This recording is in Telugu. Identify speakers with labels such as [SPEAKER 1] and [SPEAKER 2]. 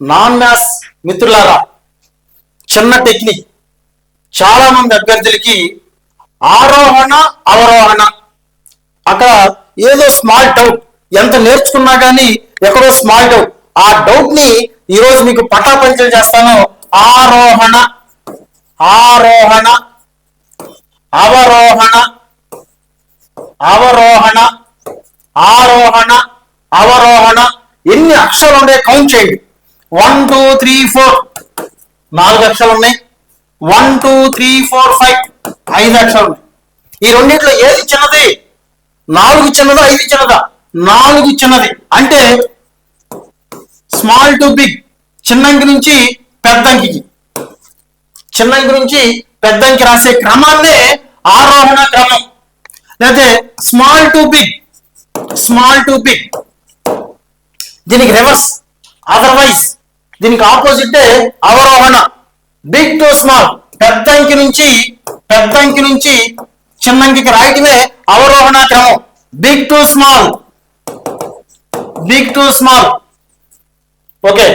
[SPEAKER 1] నాన్ మ్యాథ్స్ మిత్రులారా, చిన్న టెక్నిక్. చాలా మంది అభ్యర్థులకి ఆరోహణ అవరోహణ అక్కడ ఏదో స్మాల్ డౌట్, ఎంత నేర్చుకున్నా కానీ ఎక్కడో స్మాల్ డౌట్. ఆ డౌట్ ని ఈరోజు మీకు పటాపంచలు చేస్తాను. ఆరోహణ ఆరోహణ అవరోహణ అవరోహణ ఆరోహణ అవరోహణ. ఎన్ని అక్షరాలు ఉన్నాయి కౌంట్ చేయండి. 1 2 3 4 4 అక్షరాలు ఉన్నాయి. 1 2 3 4 5 5 అక్షరాలు ఉన్నాయి. ఈ రెండింటిలో ఏది చిన్నది? 4 చిన్నదా 5 చిన్నదా? 4 చిన్నది. అంటే స్మాల్ టు బిగ్, చిన్నంకి నుంచి పెద్దంకి, చిన్నంకి నుంచి పెద్దంకి రాసే క్రమాన్నే ఆరోహణ క్రమం. లేకపోతే small to big, small to big. దీనికి రివర్స్, అదర్వైజ్ దీనికి ఆపోజిట్ అవరోహణ. బిగ్ టు స్మాల్, పెద్దంకి నుంచి చిన్నంకి రాయటమే అవరోహణ క్రమం. Big to small, big to small. Okay.